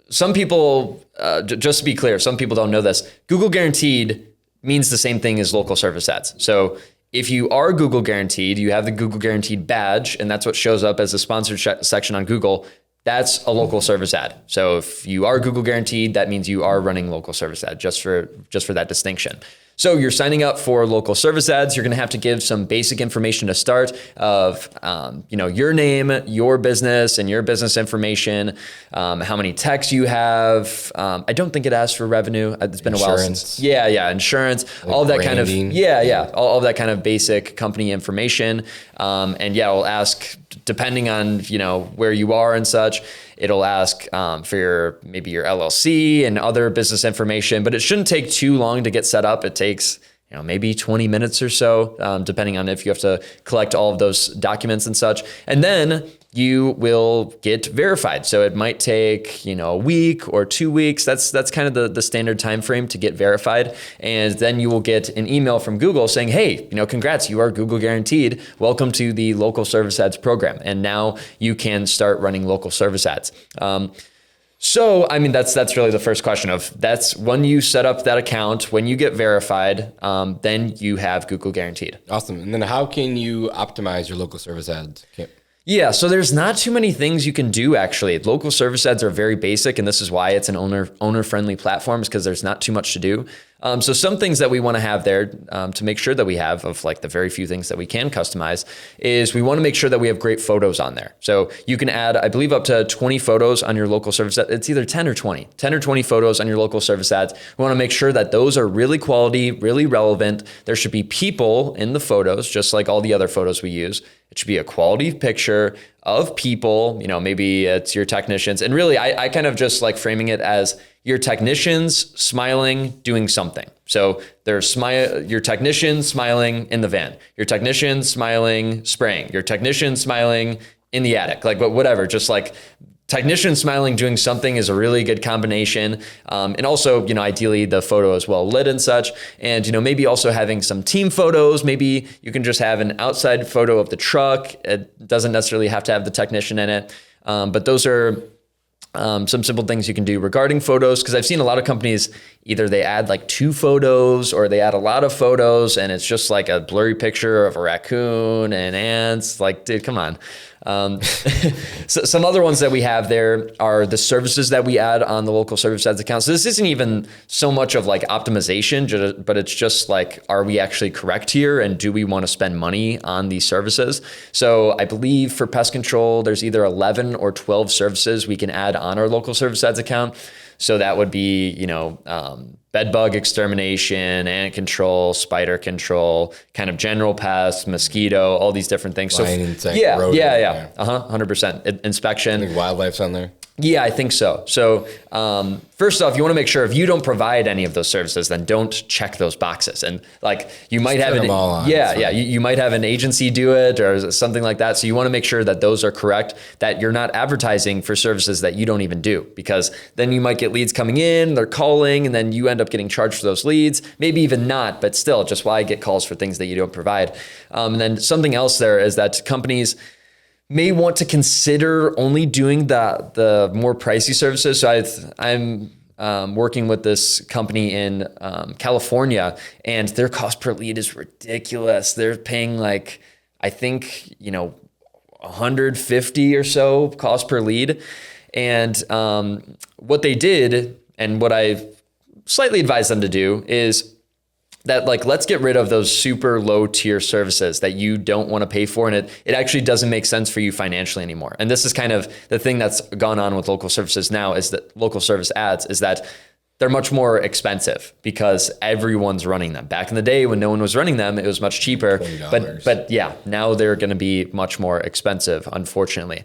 [SPEAKER 3] Some people, just to be clear, some people don't know this. Google guaranteed means the same thing as local service ads. So if you are Google guaranteed, you have the Google guaranteed badge, and that's what shows up as a sponsored section on Google. That's a local service ad. So if you are Google guaranteed, that means you are running local service ad, just for that distinction. So you're signing up for local service ads. You're going to have to give some basic information to start of, your name, your business, and your business information, how many techs you have. I don't think it asks for revenue. It's been a while since. Yeah, insurance, like all of that branding. All of that kind of basic company information. It'll ask, depending on where you are and such. It'll ask for maybe your LLC and other business information, but it shouldn't take too long to get set up. It takes maybe 20 minutes or so, depending on if you have to collect all of those documents and such. And then you will get verified. So it might take, a week or 2 weeks. That's kind of the standard time frame to get verified. And then you will get an email from Google saying, hey, congrats, you are Google guaranteed. Welcome to the local service ads program. And now you can start running local service ads. So, that's really the first question that's when you set up that account, when you get verified, then you have Google guaranteed.
[SPEAKER 2] Awesome. And then how can you optimize your local service ads? Okay.
[SPEAKER 3] Yeah, so there's not too many things you can do actually. Local service ads are very basic, and this is why it's an owner-friendly platform, is because there's not too much to do. So some things that we want to have there to make sure that we have, of like the very few things that we can customize, is we want to make sure that we have great photos on there. So you can add, I believe, up to 20 photos on your local service ad. It's either 10 or 20 photos on your local service ads. We want to make sure that those are really quality, really relevant. There should be people in the photos, just like all the other photos we use. It should be a quality picture of people, maybe it's your technicians. And really, I kind of just like framing it as your technicians smiling, doing something. So there's your technician smiling in the van, your technician smiling, spraying, your technician smiling in the attic, like, but whatever, just like technician smiling, doing something is a really good combination. And also, ideally the photo is well lit and such. And, maybe also having some team photos. Maybe you can just have an outside photo of the truck. It doesn't necessarily have to have the technician in it. But those are some simple things you can do regarding photos, because I've seen a lot of companies, either they add like 2 photos or they add a lot of photos and it's just like a blurry picture of a raccoon and ants. Like, dude, come on. So some other ones that we have there are the services that we add on the local service ads account. So this isn't even so much of like optimization, but it's just like, are we actually correct here? And do we want to spend money on these services? So I believe for pest control, there's either 11 or 12 services we can add on our local service ads account. So that would be, bed bug extermination, ant control, spider control, kind of general pests, mosquito, all these different things.
[SPEAKER 2] Lion, insect,
[SPEAKER 3] yeah,
[SPEAKER 2] rodent,
[SPEAKER 3] yeah. 100%. Inspection.
[SPEAKER 2] I think wildlife's on there.
[SPEAKER 3] Yeah, I think so. So first off, you want to make sure if you don't provide any of those services, then don't check those boxes. And like you might have you might have an agency do it or something like that. So you want to make sure that those are correct, that you're not advertising for services that you don't even do, because then you might get leads coming in, they're calling, and then you end up getting charged for those leads. Maybe even not, but still, just why get calls for things that you don't provide. And then something else there is that companies may want to consider only doing the more pricey services. So I'm working with this company in California, and their cost per lead is ridiculous. They're paying like, I think, 150 or so cost per lead. And what they did, and what I slightly advised them to do, is that like, let's get rid of those super low tier services that you don't want to pay for. And it actually doesn't make sense for you financially anymore. And this is kind of the thing that's gone on with local services now, is that local service ads is that they're much more expensive because everyone's running them. Back in the day when no one was running them, it was much cheaper, but yeah, now they're going to be much more expensive, unfortunately.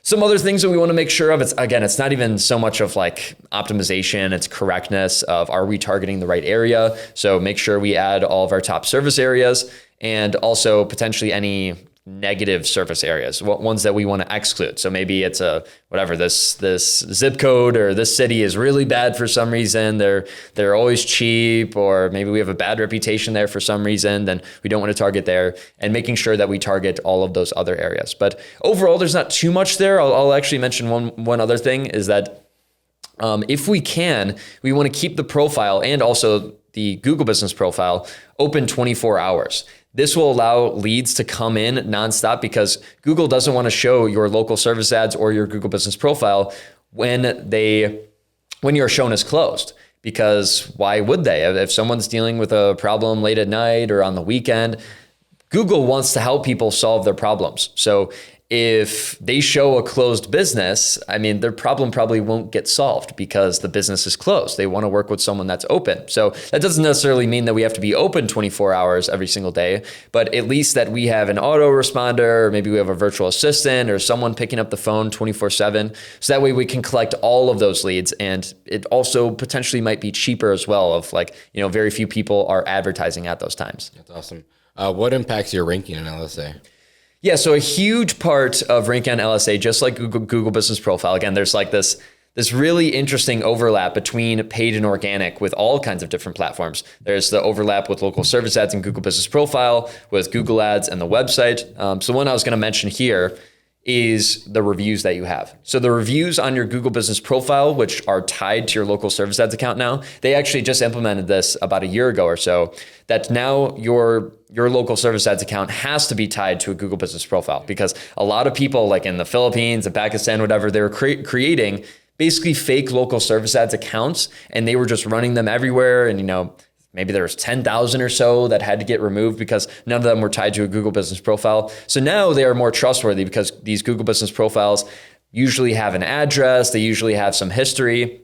[SPEAKER 3] Some other things that we want to make sure of, it's not even so much of like optimization, it's correctness of, are we targeting the right area? So make sure we add all of our top service areas, and also potentially any negative service areas, ones that we want to exclude. So maybe it's this zip code or this city is really bad for some reason. They're always cheap, or maybe we have a bad reputation there for some reason, then we don't want to target there, and making sure that we target all of those other areas. But overall, there's not too much there. I'll actually mention one other thing, is that if we can, we want to keep the profile and also the Google business profile open 24 hours. This will allow leads to come in nonstop, because Google doesn't want to show your local service ads or your Google business profile when you're shown as closed. Because why would they? If someone's dealing with a problem late at night or on the weekend, Google wants to help people solve their problems. So if they show a closed business, their problem probably won't get solved because the business is closed. They want to work with someone that's open. So that doesn't necessarily mean that we have to be open 24 hours every single day, but at least that we have an autoresponder, or maybe we have a virtual assistant or someone picking up the phone 24/7. So that way we can collect all of those leads. And it also potentially might be cheaper as well, of very few people are advertising at those times.
[SPEAKER 2] That's awesome. What impacts your ranking in LSA?
[SPEAKER 3] Yeah, so a huge part of ranking on LSA, just like Google Business Profile, again, there's like this really interesting overlap between paid and organic with all kinds of different platforms. There's the overlap with local service ads and Google Business Profile, with Google Ads and the website. So one I was going to mention here is the reviews that you have. So the reviews on your Google Business Profile, which are tied to your local service ads account now, they actually just implemented this about a year ago or so, that now your local service ads account has to be tied to a Google Business Profile, because a lot of people like in the Philippines and Pakistan, whatever, they were creating basically fake local service ads accounts, and they were just running them everywhere. And, maybe there was 10,000 or so that had to get removed because none of them were tied to a Google Business Profile. So now they are more trustworthy because these Google Business Profiles usually have an address, they usually have some history,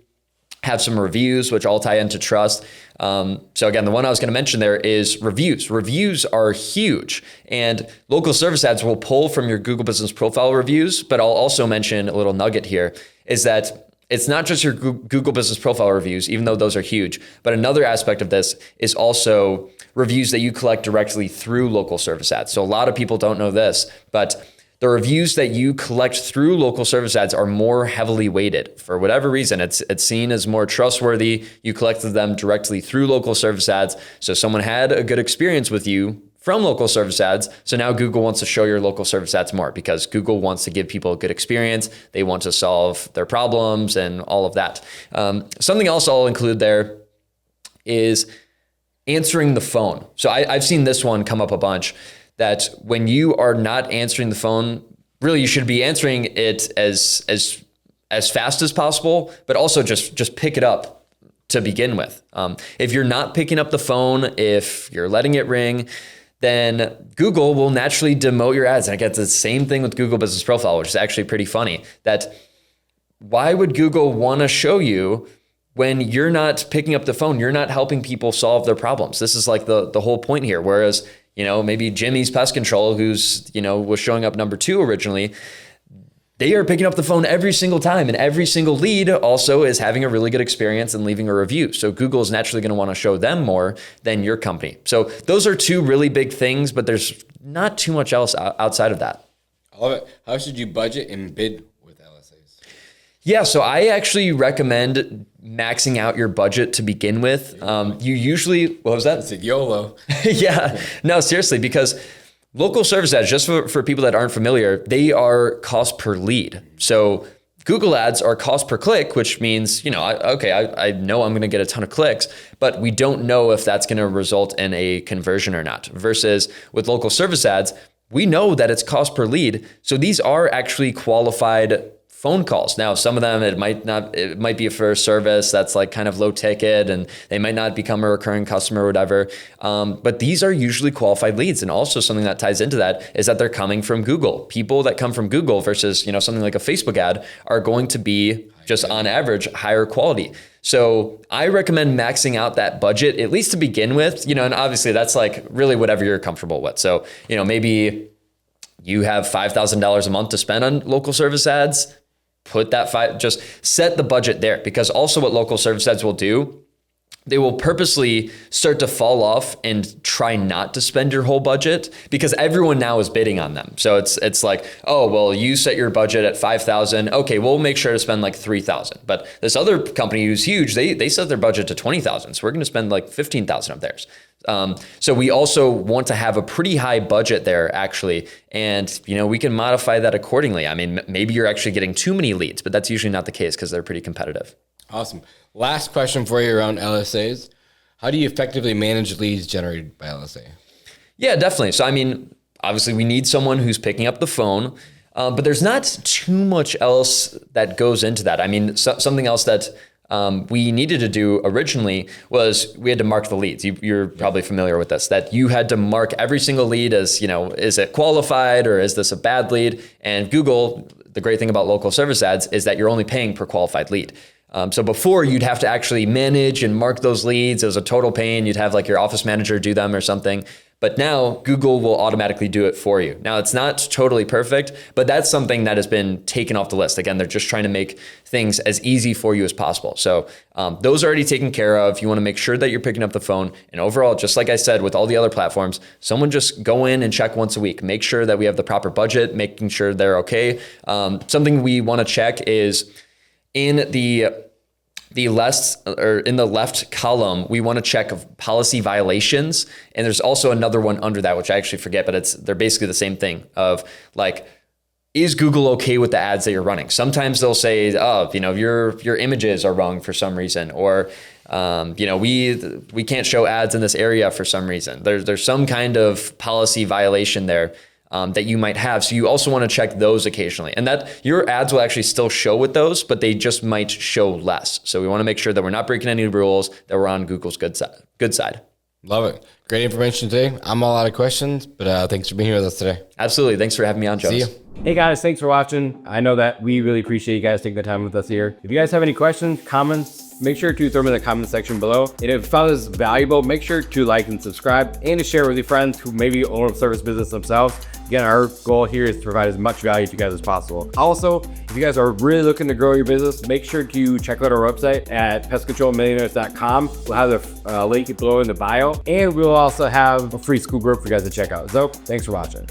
[SPEAKER 3] have some reviews, which all tie into trust. So again, the one I was going to mention there is reviews. Reviews are huge, and local service ads will pull from your Google Business Profile reviews. But I'll also mention a little nugget here is that it's not just your Google Business Profile reviews, even though those are huge, but another aspect of this is also reviews that you collect directly through local service ads. So a lot of people don't know this, but the reviews that you collect through local service ads are more heavily weighted. For whatever reason, it's seen as more trustworthy. You collected them directly through local service ads. So someone had a good experience with you from local service ads. So now Google wants to show your local service ads more because Google wants to give people a good experience. They want to solve their problems and all of that. Something else I'll include there is answering the phone. So I've seen this one come up a bunch, that when you are not answering the phone, really you should be answering it as fast as possible, but also just pick it up to begin with. If you're not picking up the phone, if you're letting it ring, then Google will naturally demote your ads. And I get the same thing with Google Business Profile, which is actually pretty funny, that why would Google want to show you when you're not picking up the phone, you're not helping people solve their problems? This is like the whole point here. Whereas, maybe Jimmy's Pest Control, who's, was showing up number 2 originally, they are picking up the phone every single time, and every single lead also is having a really good experience and leaving a review. So Google is naturally going to want to show them more than your company. So those are 2 really big things, but there's not too much else outside of that.
[SPEAKER 2] I love it. How should you budget and bid with LSAs?
[SPEAKER 3] Yeah, so I actually recommend maxing out your budget to begin with. You usually, what was that?
[SPEAKER 2] It's a YOLO.
[SPEAKER 3] Yeah, no, seriously, because local service ads, just for people that aren't familiar, they are cost per lead. So Google ads are cost per click, which means, I know I'm going to get a ton of clicks, but we don't know if that's going to result in a conversion or not. Versus with local service ads, we know that it's cost per lead. So these are actually qualified phone calls. Now, some of them, it might be for a service that's like kind of low ticket and they might not become a recurring customer or whatever. But these are usually qualified leads. And also something that ties into that is that they're coming from Google. People that come from Google versus, something like a Facebook ad are going to be just on average higher quality. So I recommend maxing out that budget, at least to begin with, and obviously that's like really whatever you're comfortable with. So, maybe you have $5,000 a month to spend on local service ads. Put that just set the budget there, because also what local service ads will do, they will purposely start to fall off and try not to spend your whole budget because everyone now is bidding on them. So it's like, oh, well, you set your budget at 5,000. Okay, we'll make sure to spend like 3,000. But this other company who's huge, they set their budget to 20,000. So we're going to spend like 15,000 of theirs. So we also want to have a pretty high budget there actually. And, we can modify that accordingly. I mean, maybe you're actually getting too many leads, but that's usually not the case because they're pretty competitive.
[SPEAKER 2] Awesome. Last question for you around LSAs. How do you effectively manage leads generated by LSA?
[SPEAKER 3] Yeah, definitely. So, obviously we need someone who's picking up the phone, but there's not too much else that goes into that. Something else that we needed to do originally was we had to mark the leads. You're probably familiar with this, that you had to mark every single lead as, is it qualified or is this a bad lead? And Google, the great thing about local service ads is that you're only paying per qualified lead. So before you'd have to actually manage and mark those leads. It was a total pain. You'd have like your office manager do them or something. But now Google will automatically do it for you. Now it's not totally perfect, but that's something that has been taken off the list. Again, they're just trying to make things as easy for you as possible. So those are already taken care of. You want to make sure that you're picking up the phone. And overall, just like I said, with all the other platforms, someone just go in and check once a week. Make sure that we have the proper budget, making sure they're okay. Something we want to check is in the left column, we want to check policy violations. And there's also another one under that, which I actually forget, but they're basically the same thing of like, is Google okay with the ads that you're running? Sometimes they'll say, oh, your images are wrong for some reason, or we can't show ads in this area for some reason. There's some kind of policy violation there that you might have. So you also want to check those occasionally, and that your ads will actually still show with those, but they just might show less. So we want to make sure that we're not breaking any rules, that we're on Google's good side.
[SPEAKER 2] Love it. Great information today. I'm all out of questions, but thanks for being here with us today.
[SPEAKER 3] Absolutely. Thanks for having me on, Jones.
[SPEAKER 2] See you.
[SPEAKER 4] Hey guys, thanks for watching. I know that we really appreciate you guys taking the time with us here. If you guys have any questions, comments, make sure to throw them in the comment section below. And if you found this valuable, make sure to like and subscribe and to share with your friends who maybe own a service business themselves. Again, our goal here is to provide as much value to you guys as possible. Also, if you guys are really looking to grow your business, make sure to check out our website at pestcontrolmillionaires.com. We'll have the link below in the bio, and we'll also have a free school group for you guys to check out. So thanks for watching.